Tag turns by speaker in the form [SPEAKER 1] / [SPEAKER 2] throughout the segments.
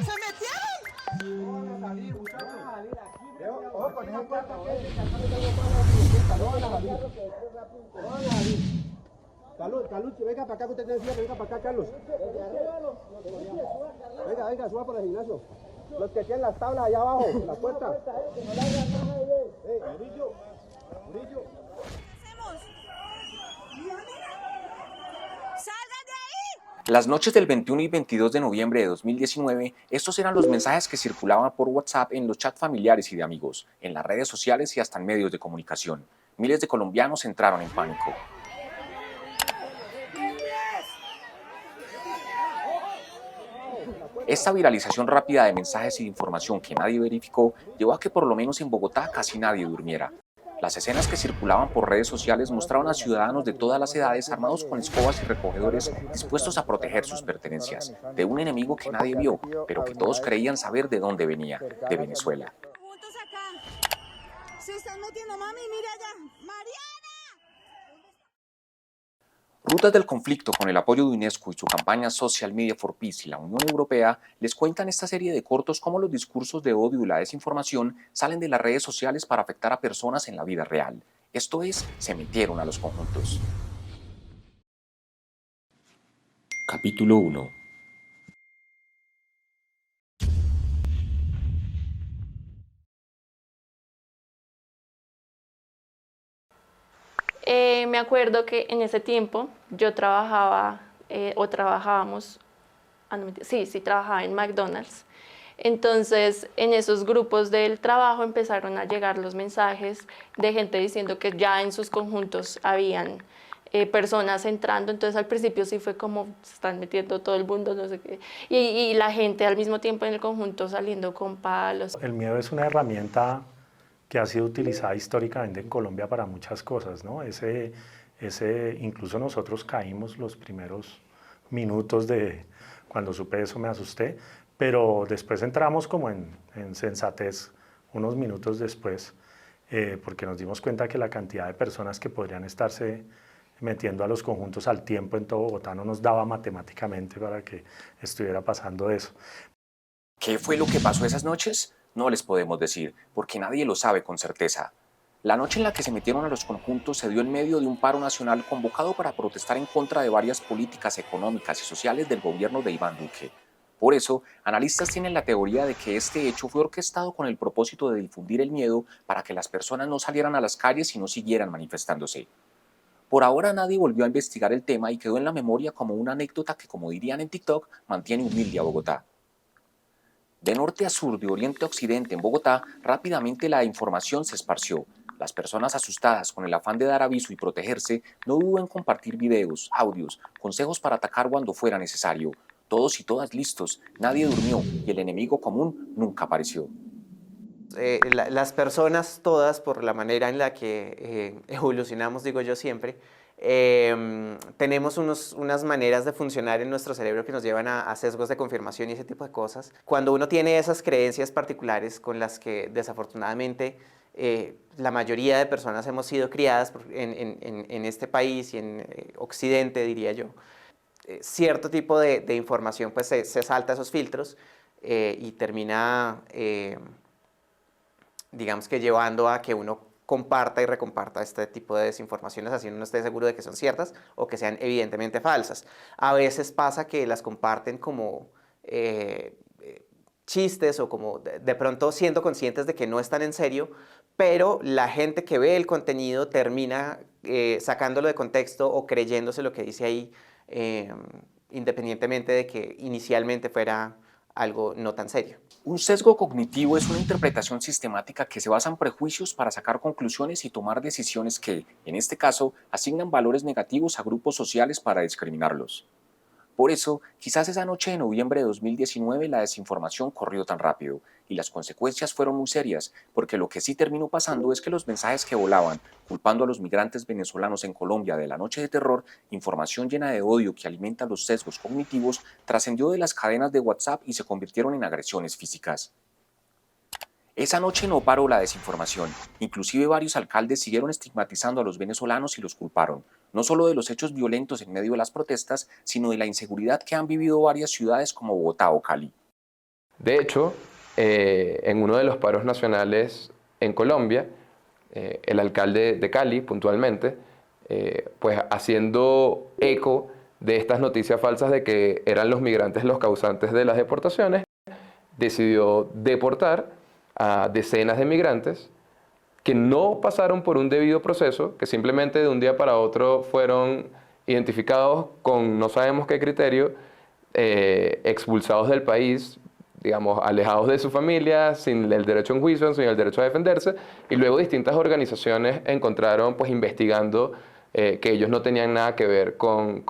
[SPEAKER 1] ¿Se metieron?
[SPEAKER 2] Van a salir, muchachos. Ojo con esa puerta Carlos, venga para acá que usted decía, venga para acá, Carlos. Venga, suba por el gimnasio. Los que tienen las tablas allá abajo, en la puerta. Murillo.
[SPEAKER 1] ¡Salgan de ahí!
[SPEAKER 3] Las noches del 21 y 22 de noviembre de 2019, estos eran los mensajes que circulaban por WhatsApp en los chats familiares y de amigos, en las redes sociales y hasta en medios de comunicación. Miles de colombianos entraron en pánico. Esta viralización rápida de mensajes y de información que nadie verificó llevó a que por lo menos en Bogotá casi nadie durmiera. Las escenas que circulaban por redes sociales mostraban a ciudadanos de todas las edades armados con escobas y recogedores dispuestos a proteger sus pertenencias de un enemigo que nadie vio, pero que todos creían saber de dónde venía, de Venezuela.
[SPEAKER 1] Juntos acá. Se están metiendo, mami, mira allá. ¡Mariana!
[SPEAKER 3] Rutas del Conflicto, con el apoyo de UNESCO y su campaña Social Media for Peace y la Unión Europea, les cuentan esta serie de cortos cómo los discursos de odio y la desinformación salen de las redes sociales para afectar a personas en la vida real. Esto es, se metieron a los conjuntos. Capítulo 1.
[SPEAKER 4] Me acuerdo que en ese tiempo yo trabajaba o trabajábamos, no, sí, trabajaba en McDonald's. Entonces, en esos grupos del trabajo empezaron a llegar los mensajes de gente diciendo que ya en sus conjuntos habían personas entrando. Entonces, al principio sí fue como se están metiendo todo el mundo, no sé qué. Y la gente al mismo tiempo en el conjunto saliendo con palos.
[SPEAKER 5] El miedo es una herramienta que ha sido utilizada históricamente en Colombia para muchas cosas, ¿no? Incluso nosotros caímos los primeros minutos de cuando supe eso, me asusté, pero después entramos como en sensatez unos minutos después, porque nos dimos cuenta que la cantidad de personas que podrían estarse metiendo a los conjuntos al tiempo en todo Bogotá no nos daba matemáticamente para que estuviera pasando eso.
[SPEAKER 3] ¿Qué fue lo que pasó esas noches? No les podemos decir, porque nadie lo sabe con certeza. La noche en la que se metieron a los conjuntos se dio en medio de un paro nacional convocado para protestar en contra de varias políticas económicas y sociales del gobierno de Iván Duque. Por eso, analistas tienen la teoría de que este hecho fue orquestado con el propósito de difundir el miedo para que las personas no salieran a las calles y no siguieran manifestándose. Por ahora nadie volvió a investigar el tema y quedó en la memoria como una anécdota que, como dirían en TikTok, mantiene humilde a Bogotá. De norte a sur, de oriente a occidente en Bogotá, rápidamente la información se esparció. Las personas asustadas con el afán de dar aviso y protegerse no dudó en compartir videos, audios, consejos para atacar cuando fuera necesario. Todos y todas listos, nadie durmió y el enemigo común nunca apareció.
[SPEAKER 6] Las personas todas, por la manera en la que evolucionamos, digo yo siempre, tenemos unas maneras de funcionar en nuestro cerebro que nos llevan a sesgos de confirmación y ese tipo de cosas. Cuando uno tiene esas creencias particulares con las que desafortunadamente la mayoría de personas hemos sido criadas en este país y en Occidente, diría yo, cierto tipo de información pues se salta esos filtros y termina digamos que llevando a que uno comparta y recomparta este tipo de desinformaciones así uno no esté seguro de que son ciertas o que sean evidentemente falsas. A veces pasa que las comparten como chistes o como de pronto siendo conscientes de que no están en serio, pero la gente que ve el contenido termina sacándolo de contexto o creyéndose lo que dice ahí, independientemente de que inicialmente fuera algo no tan serio.
[SPEAKER 3] Un sesgo cognitivo es una interpretación sistemática que se basa en prejuicios para sacar conclusiones y tomar decisiones que, en este caso, asignan valores negativos a grupos sociales para discriminarlos. Por eso, quizás esa noche de noviembre de 2019 la desinformación corrió tan rápido y las consecuencias fueron muy serias, porque lo que sí terminó pasando es que los mensajes que volaban, culpando a los migrantes venezolanos en Colombia de la noche de terror, información llena de odio que alimenta los sesgos cognitivos, trascendió de las cadenas de WhatsApp y se convirtieron en agresiones físicas. Esa noche no paró la desinformación, inclusive varios alcaldes siguieron estigmatizando a los venezolanos y los culparon. no solo de los hechos violentos en medio de las protestas, sino de la inseguridad que han vivido varias ciudades como Bogotá o Cali.
[SPEAKER 7] De hecho, en uno de los paros nacionales en Colombia, el alcalde de Cali, puntualmente, pues haciendo eco de estas noticias falsas de que eran los migrantes los causantes de las deportaciones, decidió deportar a decenas de migrantes que no pasaron por un debido proceso, que simplemente de un día para otro fueron identificados con no sabemos qué criterio, expulsados del país, digamos, alejados de su familia, sin el derecho a un juicio, sin el derecho a defenderse, y luego distintas organizaciones encontraron, pues, investigando que ellos no tenían nada que ver con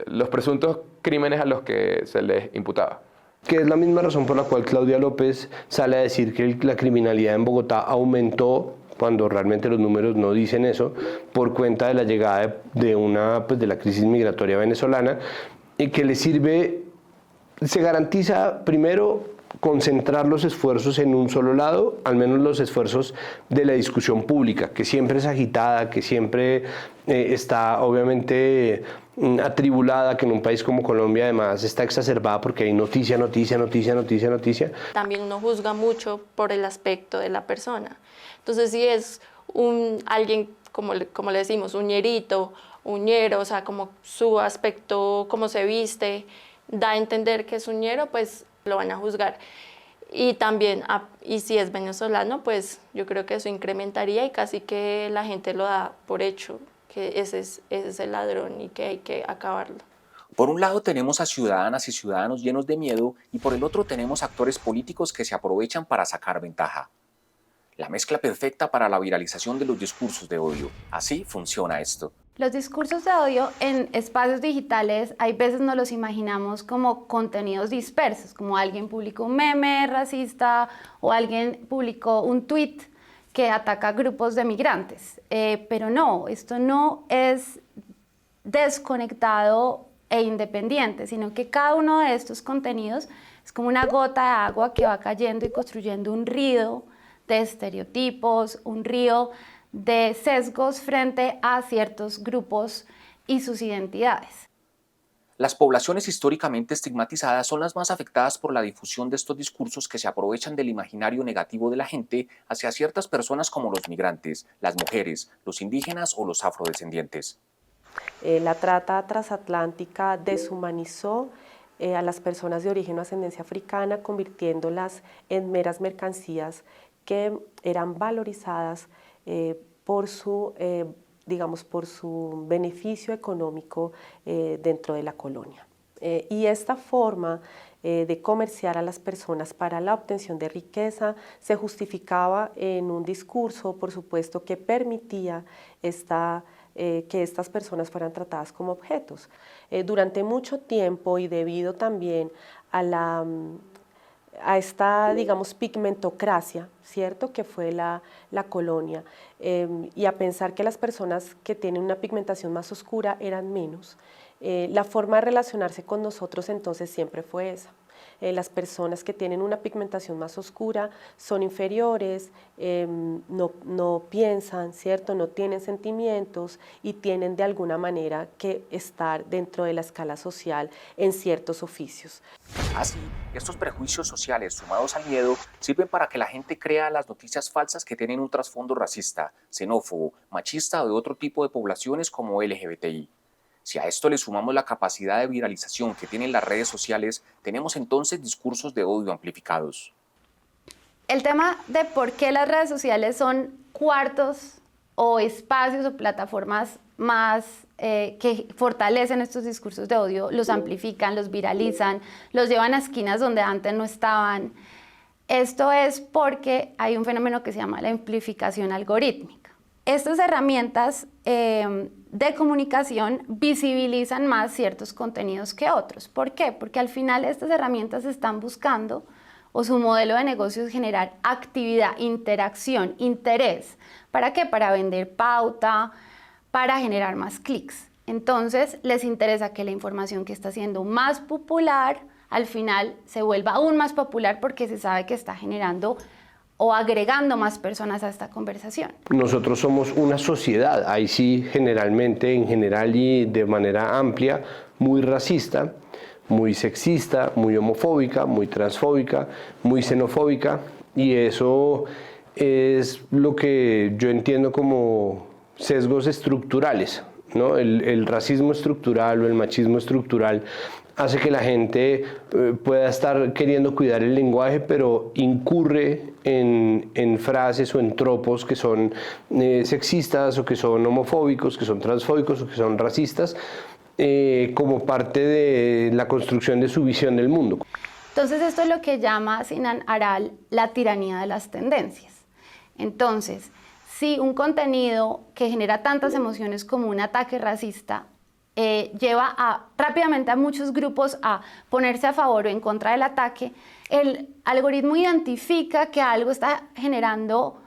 [SPEAKER 7] los presuntos crímenes a los que se les imputaba.
[SPEAKER 8] Que es la misma razón por la cual Claudia López sale a decir que la criminalidad en Bogotá aumentó, cuando realmente los números no dicen eso, por cuenta de la llegada de la crisis migratoria venezolana, y que le sirve, se garantiza primero concentrar los esfuerzos en un solo lado, al menos los esfuerzos de la discusión pública, que siempre es agitada, que siempre está obviamente atribulada, que en un país como Colombia además está exacerbada porque hay noticia.
[SPEAKER 4] También uno juzga mucho por el aspecto de la persona. Entonces, si es alguien, como le decimos, un ñerito, un ñero, o sea, como su aspecto, cómo se viste, da a entender que es un ñero, pues lo van a juzgar. Y también, y si es venezolano, pues yo creo que eso incrementaría y casi que la gente lo da por hecho, que ese es el ladrón y que hay que acabarlo.
[SPEAKER 3] Por un lado tenemos a ciudadanas y ciudadanos llenos de miedo y por el otro tenemos actores políticos que se aprovechan para sacar ventaja. La mezcla perfecta para la viralización de los discursos de odio. Así funciona esto.
[SPEAKER 9] Los discursos de odio en espacios digitales hay veces nos los imaginamos como contenidos dispersos, como alguien publicó un meme racista o alguien publicó un tweet que ataca a grupos de migrantes. Pero no, esto no es desconectado e independiente, sino que cada uno de estos contenidos es como una gota de agua que va cayendo y construyendo un río de estereotipos, un río de sesgos frente a ciertos grupos y sus identidades.
[SPEAKER 3] Las poblaciones históricamente estigmatizadas son las más afectadas por la difusión de estos discursos que se aprovechan del imaginario negativo de la gente hacia ciertas personas como los migrantes, las mujeres, los indígenas o los afrodescendientes.
[SPEAKER 10] La trata transatlántica deshumanizó a las personas de origen o ascendencia africana, convirtiéndolas en meras mercancías que eran valorizadas por su beneficio económico dentro de la colonia. Y esta forma de comerciar a las personas para la obtención de riqueza se justificaba en un discurso, por supuesto, que permitía que estas personas fueran tratadas como objetos. Durante mucho tiempo y debido también a esta, digamos, pigmentocracia, ¿cierto?, que fue la colonia, y a pensar que las personas que tienen una pigmentación más oscura eran menos. La forma de relacionarse con nosotros entonces siempre fue esa. Las personas que tienen una pigmentación más oscura son inferiores, no piensan, ¿cierto?, no tienen sentimientos y tienen de alguna manera que estar dentro de la escala social en ciertos oficios.
[SPEAKER 3] Así, estos prejuicios sociales sumados al miedo sirven para que la gente crea las noticias falsas que tienen un trasfondo racista, xenófobo, machista o de otro tipo de poblaciones como LGBTI. Si a esto le sumamos la capacidad de viralización que tienen las redes sociales, tenemos entonces discursos de odio amplificados.
[SPEAKER 9] El tema de por qué las redes sociales son cuartos o espacios o plataformas más que fortalecen estos discursos de odio, los amplifican, los viralizan, los llevan a esquinas donde antes no estaban. Esto es porque hay un fenómeno que se llama la amplificación algorítmica. Estas herramientas de comunicación visibilizan más ciertos contenidos que otros. ¿Por qué? Porque al final estas herramientas están buscando, o su modelo de negocio es generar actividad, interacción, interés. ¿Para qué? Para vender pauta, para generar más clics. Entonces les interesa que la información que está siendo más popular al final se vuelva aún más popular porque se sabe que está generando o agregando más personas a esta conversación.
[SPEAKER 8] Nosotros somos una sociedad, ahí sí generalmente, en general y de manera amplia, muy racista, muy sexista, muy homofóbica, muy transfóbica, muy xenofóbica, y eso es lo que yo entiendo como sesgos estructurales, ¿no? El racismo estructural o el machismo estructural hace que la gente pueda estar queriendo cuidar el lenguaje, pero incurre en frases o en tropos que son sexistas o que son homofóbicos, que son transfóbicos o que son racistas, como parte de la construcción de su visión del mundo.
[SPEAKER 9] Entonces esto es lo que llama Sinan Aral la tiranía de las tendencias. Entonces, si un contenido que genera tantas emociones como un ataque racista lleva rápidamente a muchos grupos a ponerse a favor o en contra del ataque, el algoritmo identifica que algo está generando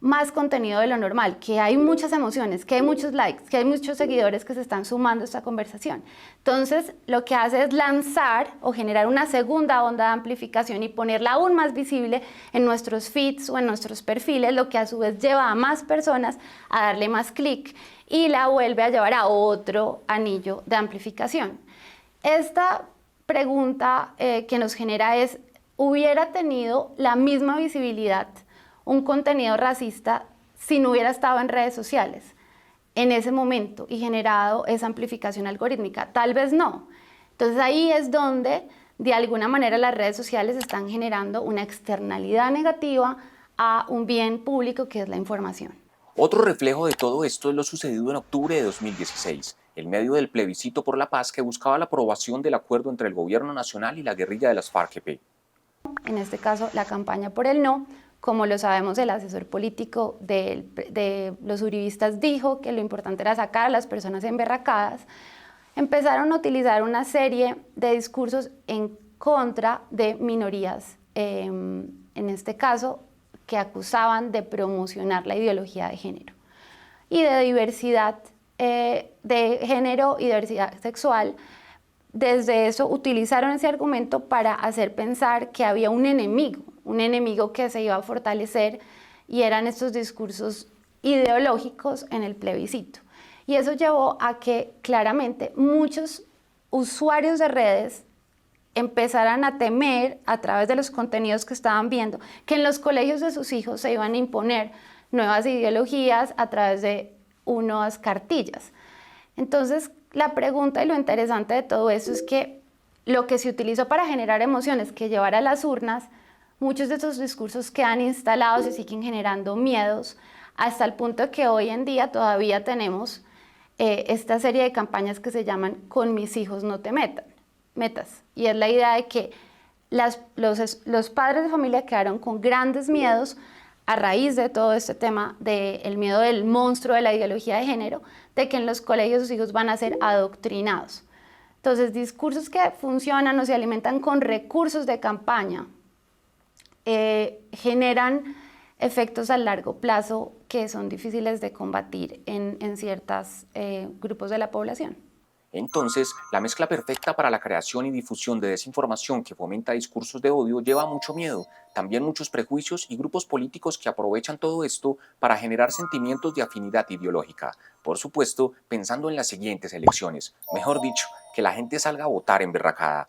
[SPEAKER 9] más contenido de lo normal, que hay muchas emociones, que hay muchos likes, que hay muchos seguidores que se están sumando a esta conversación. Entonces, lo que hace es lanzar o generar una segunda onda de amplificación y ponerla aún más visible en nuestros feeds o en nuestros perfiles, lo que a su vez lleva a más personas a darle más clic y la vuelve a llevar a otro anillo de amplificación. Esta pregunta que nos genera es, ¿hubiera tenido la misma visibilidad un contenido racista si no hubiera estado en redes sociales en ese momento y generado esa amplificación algorítmica? Tal vez no. Entonces ahí es donde de alguna manera las redes sociales están generando una externalidad negativa a un bien público que es la información.
[SPEAKER 3] Otro reflejo de todo esto es lo sucedido en octubre de 2016, en medio del plebiscito por la paz que buscaba la aprobación del acuerdo entre el gobierno nacional y la guerrilla de las FARC-EP.
[SPEAKER 9] En este caso, la campaña por el no. Como lo sabemos, el asesor político de los uribistas dijo que lo importante era sacar a las personas emberracadas. Empezaron a utilizar una serie de discursos en contra de minorías, en este caso, que acusaban de promocionar la ideología de género y de diversidad de género y diversidad sexual. Desde eso utilizaron ese argumento para hacer pensar que había un enemigo que se iba a fortalecer, y eran estos discursos ideológicos en el plebiscito. Y eso llevó a que claramente muchos usuarios de redes empezaran a temer a través de los contenidos que estaban viendo que en los colegios de sus hijos se iban a imponer nuevas ideologías a través de unas cartillas. Entonces, la pregunta y lo interesante de todo eso es que lo que se utilizó para generar emociones que llevar a las urnas, muchos de estos discursos quedan instalados y siguen generando miedos, hasta el punto que hoy en día todavía tenemos esta serie de campañas que se llaman Con mis hijos no te metas. Y es la idea de que los padres de familia quedaron con grandes miedos a raíz de todo este tema del miedo del monstruo de la ideología de género, de que en los colegios sus hijos van a ser adoctrinados. Entonces, discursos que funcionan o se alimentan con recursos de campaña generan efectos a largo plazo que son difíciles de combatir en ciertos grupos de la población.
[SPEAKER 3] Entonces, la mezcla perfecta para la creación y difusión de desinformación que fomenta discursos de odio lleva mucho miedo, también muchos prejuicios y grupos políticos que aprovechan todo esto para generar sentimientos de afinidad ideológica. Por supuesto, pensando en las siguientes elecciones, mejor dicho, que la gente salga a votar emberracada.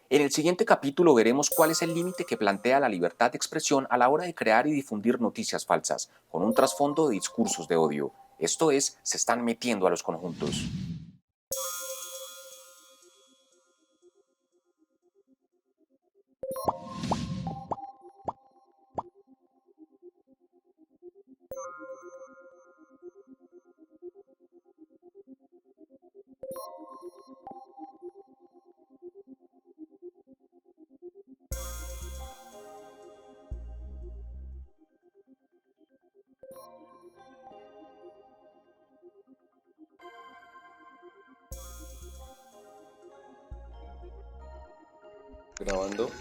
[SPEAKER 3] En el siguiente capítulo veremos cuál es el límite que plantea la libertad de expresión a la hora de crear y difundir noticias falsas, con un trasfondo de discursos de odio. Esto es, se están metiendo a los conjuntos.
[SPEAKER 7] Grabando.